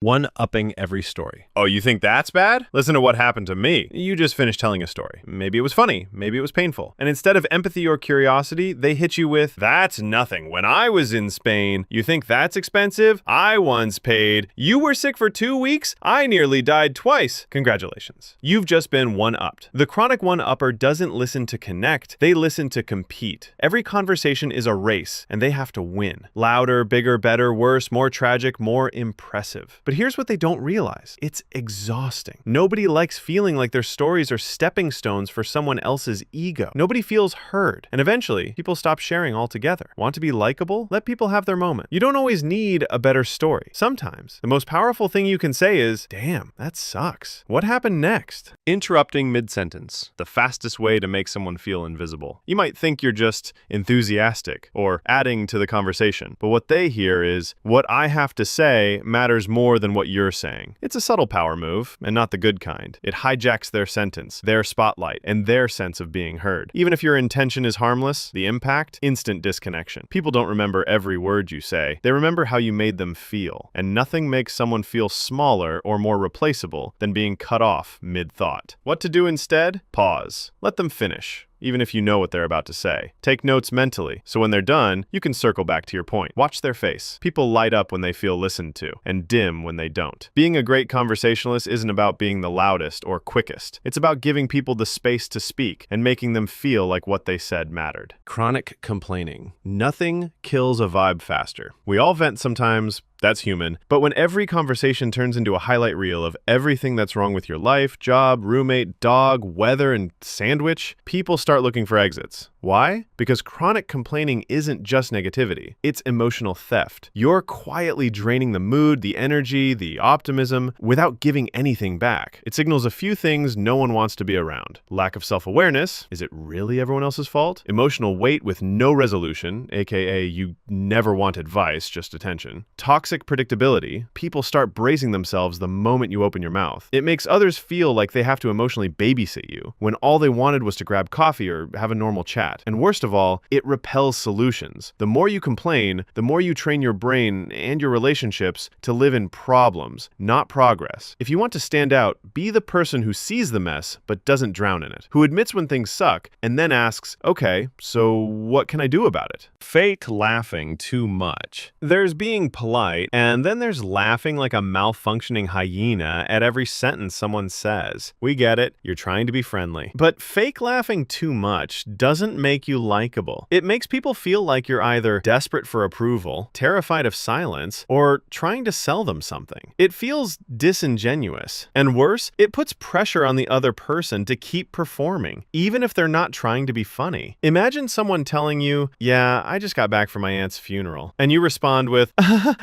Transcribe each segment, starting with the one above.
One-upping every story. Oh, you think that's bad? Listen to what happened to me. You just finished telling a story. Maybe it was funny, maybe it was painful. And instead of empathy or curiosity, they hit you with, "That's nothing. When I was in Spain, you think that's expensive? I once paid. You were sick for 2 weeks? I nearly died twice." Congratulations. You've just been one-upped. The chronic one-upper doesn't listen to connect, they listen to compete. Every conversation is a race, and they have to win. Louder, bigger, better, worse, more tragic, more impressive. But here's what they don't realize. It's exhausting. Nobody likes feeling like their stories are stepping stones for someone else's ego. Nobody feels heard. And eventually, people stop sharing altogether. Want to be likable? Let people have their moment. You don't always need a better story. Sometimes, the most powerful thing you can say is, "Damn, that sucks. What happened next?" Interrupting mid-sentence. The fastest way to make someone feel invisible. You might think you're just enthusiastic or adding to the conversation, but what they hear is, "What I have to say matters more than what you're saying." It's a subtle power move, and not the good kind. It hijacks their sentence, their spotlight, and their sense of being heard. Even if your intention is harmless, the impact? Instant disconnection. People don't remember every word you say. They remember how you made them feel. And nothing makes someone feel smaller or more replaceable than being cut off mid-thought. What to do instead? Pause. Let them finish, even if you know what they're about to say. Take notes mentally, so when they're done, you can circle back to your point. Watch their face. People light up when they feel listened to, and dim when they don't. Being a great conversationalist isn't about being the loudest or quickest. It's about giving people the space to speak and making them feel like what they said mattered. Chronic complaining. Nothing kills a vibe faster. We all vent sometimes. That's human. But when every conversation turns into a highlight reel of everything that's wrong with your life, job, roommate, dog, weather, and sandwich, people start looking for exits. Why? Because chronic complaining isn't just negativity. It's emotional theft. You're quietly draining the mood, the energy, the optimism, without giving anything back. It signals a few things no one wants to be around. Lack of self-awareness. Is it really everyone else's fault? Emotional weight with no resolution, aka you never want advice, just attention. Toxic predictability. People start bracing themselves the moment you open your mouth. It makes others feel like they have to emotionally babysit you, when all they wanted was to grab coffee or have a normal chat. And worst of all, it repels solutions. The more you complain, the more you train your brain and your relationships to live in problems, not progress. If you want to stand out, be the person who sees the mess but doesn't drown in it, who admits when things suck and then asks, "Okay, so what can I do about it?" Fake laughing too much. There's being polite, and then there's laughing like a malfunctioning hyena at every sentence someone says. We get it, you're trying to be friendly. But fake laughing too much doesn't make you likable. It makes people feel like you're either desperate for approval, terrified of silence, or trying to sell them something. It feels disingenuous. And worse, it puts pressure on the other person to keep performing, even if they're not trying to be funny. Imagine someone telling you, "Yeah, I just got back from my aunt's funeral." And you respond with,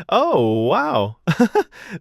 "Oh, wow,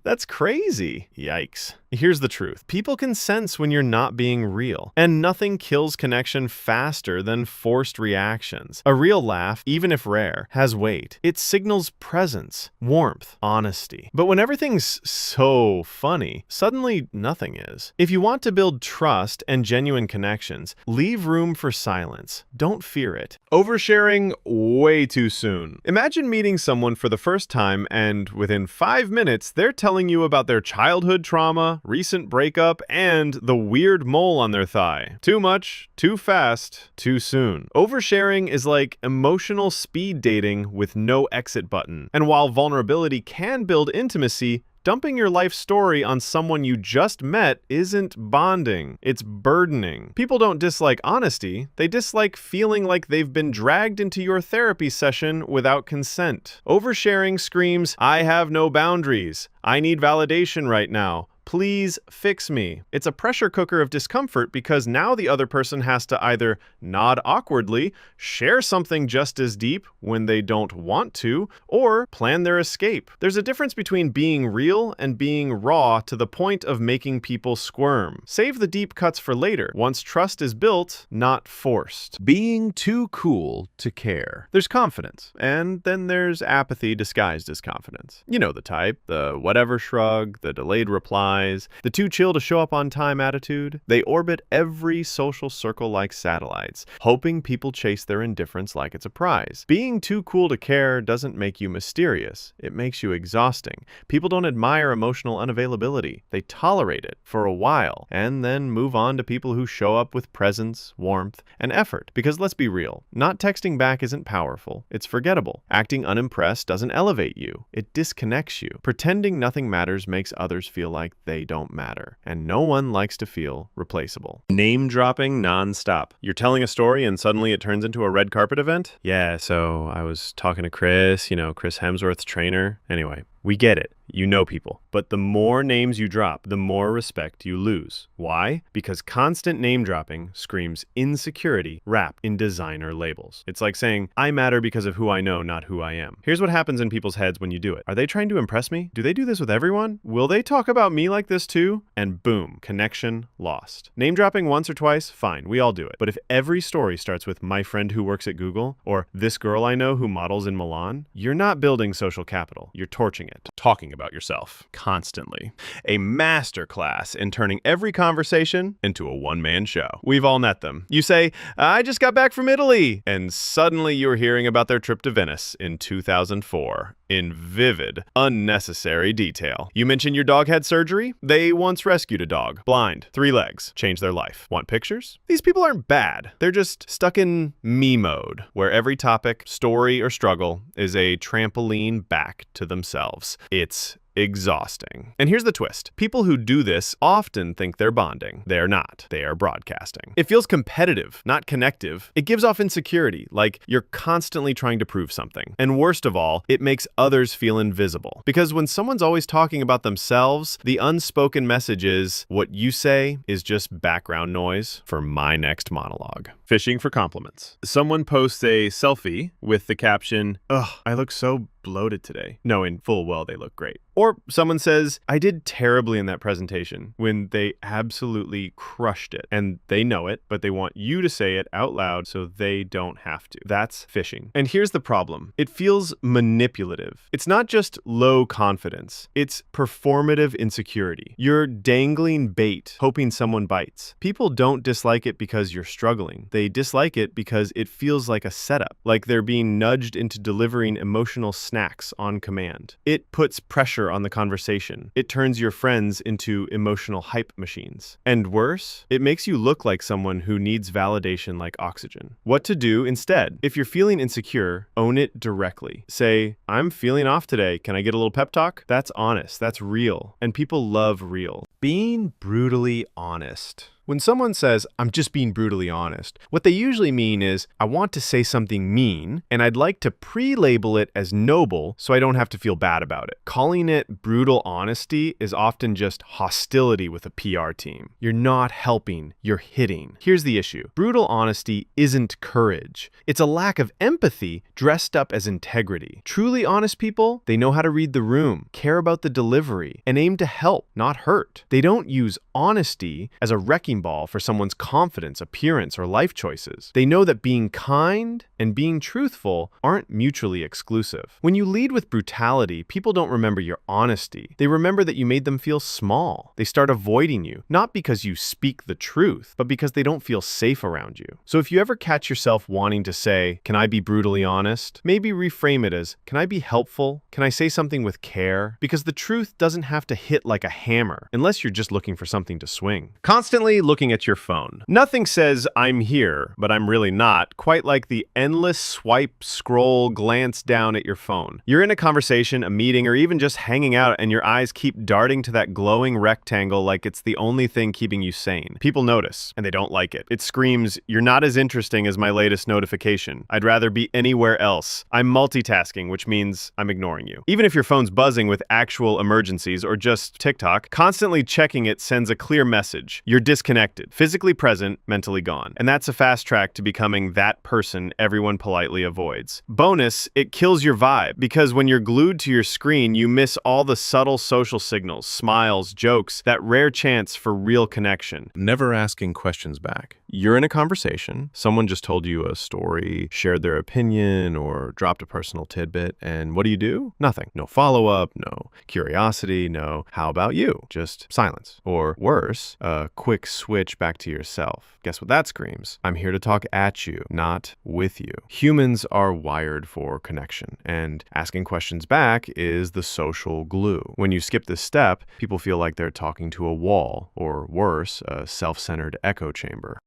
that's crazy." Yikes. Here's the truth. People can sense when you're not being real, and nothing kills connection faster than forced reactions. A real laugh, even if rare, has weight. It signals presence, warmth, honesty. But when everything's so funny, suddenly nothing is. If you want to build trust and genuine connections, leave room for silence. Don't fear it. Oversharing way too soon. Imagine meeting someone for the first time and within 5 minutes, they're telling you about their childhood trauma, recent breakup, and the weird mole on their thigh. Too much, too fast, too soon. Oversharing is like emotional speed dating with no exit button. And while vulnerability can build intimacy, dumping your life story on someone you just met isn't bonding, it's burdening. People don't dislike honesty, they dislike feeling like they've been dragged into your therapy session without consent. Oversharing screams, "I have no boundaries. I need validation right now. Please fix me." It's a pressure cooker of discomfort because now the other person has to either nod awkwardly, share something just as deep when they don't want to, or plan their escape. There's a difference between being real and being raw to the point of making people squirm. Save the deep cuts for later, once trust is built, not forced. Being too cool to care. There's confidence, and then there's apathy disguised as confidence. You know the type, the whatever shrug, the delayed reply, compromise, the too chill to show up on time attitude. They orbit every social circle like satellites, hoping people chase their indifference like it's a prize. Being too cool to care doesn't make you mysterious. It makes you exhausting. People don't admire emotional unavailability. They tolerate it for a while and then move on to people who show up with presence, warmth, and effort. Because let's be real, not texting back isn't powerful. It's forgettable. Acting unimpressed doesn't elevate you. It disconnects you. Pretending nothing matters makes others feel like they don't matter. And no one likes to feel replaceable. Name dropping nonstop. You're telling a story and suddenly it turns into a red carpet event? Yeah, so I was talking to Chris, Chris Hemsworth's trainer. Anyway, we get it. You know people. But the more names you drop, the more respect you lose. Why? Because constant name dropping screams insecurity wrapped in designer labels. It's like saying, I matter because of who I know, not who I am. Here's what happens in people's heads when you do it. Are they trying to impress me? Do they do this with everyone? Will they talk about me like this too? And boom, connection lost. Name dropping once or twice, fine, we all do it. But if every story starts with my friend who works at Google or this girl I know who models in Milan, you're not building social capital. You're torching it. Talking about yourself constantly. A masterclass in turning every conversation into a one-man show. We've all met them. You say, I just got back from Italy. And suddenly you're hearing about their trip to Venice in 2004 in vivid, unnecessary detail. You mention your dog had surgery? They once rescued a dog, blind, 3 legs, changed their life. Want pictures? These people aren't bad. They're just stuck in me mode, where every topic, story, or struggle is a trampoline back to themselves. It's exhausting. And here's the twist. People who do this often think they're bonding. They're not. They are broadcasting. It feels competitive, not connective. It gives off insecurity, like you're constantly trying to prove something. And worst of all, it makes others feel invisible. Because when someone's always talking about themselves, the unspoken message is, what you say is just background noise for my next monologue. Fishing for compliments. Someone posts a selfie with the caption, "Ugh, I look so bloated today," knowing full well they look great. Or someone says, I did terribly in that presentation, when they absolutely crushed it. And they know it, but they want you to say it out loud so they don't have to. That's fishing. And here's the problem. It feels manipulative. It's not just low confidence. It's performative insecurity. You're dangling bait, hoping someone bites. People don't dislike it because you're struggling. They dislike it because it feels like a setup, like they're being nudged into delivering emotional snacks on command. It puts pressure on the conversation. It turns your friends into emotional hype machines. And worse, it makes you look like someone who needs validation like oxygen. What to do instead? If you're feeling insecure, own it directly. Say, I'm feeling off today. Can I get a little pep talk? That's honest. That's real. And people love real. Being brutally honest. When someone says, I'm just being brutally honest, what they usually mean is, I want to say something mean, and I'd like to pre-label it as noble so I don't have to feel bad about it. Calling it brutal honesty is often just hostility with a PR team. You're not helping, you're hitting. Here's the issue. Brutal honesty isn't courage. It's a lack of empathy dressed up as integrity. Truly honest people, they know how to read the room, care about the delivery, and aim to help, not hurt. They don't use honesty as a wrecking ball for someone's confidence, appearance, or life choices. They know that being kind and being truthful aren't mutually exclusive. When you lead with brutality, people don't remember your honesty. They remember that you made them feel small. They start avoiding you, not because you speak the truth, but because they don't feel safe around you. So if you ever catch yourself wanting to say, can I be brutally honest? Maybe reframe it as, can I be helpful? Can I say something with care? Because the truth doesn't have to hit like a hammer, unless you're just looking for something to swing. Constantly looking at your phone. Nothing says I'm here, but I'm really not, quite like the endless swipe, scroll, glance down at your phone. You're in a conversation, a meeting, or even just hanging out, and your eyes keep darting to that glowing rectangle like it's the only thing keeping you sane. People notice, and they don't like it. It screams, you're not as interesting as my latest notification. I'd rather be anywhere else. I'm multitasking, which means I'm ignoring you. Even if your phone's buzzing with actual emergencies or just TikTok, constantly checking it sends a clear message. You're disconnected, physically present, mentally gone. And that's a fast track to becoming that person everyone politely avoids. Bonus, it kills your vibe, because when you're glued to your screen, you miss all the subtle social signals, smiles, jokes, that rare chance for real connection. Never asking questions back. You're in a conversation, someone just told you a story, shared their opinion, or dropped a personal tidbit, and what do? Nothing. No follow-up, no curiosity, no how about you? Just silence. Or worse, a quick switch back to yourself. Guess what that screams? I'm here to talk at you, not with you. Humans are wired for connection, and asking questions back is the social glue. When you skip this step, people feel like they're talking to a wall, or worse, a self-centered echo chamber.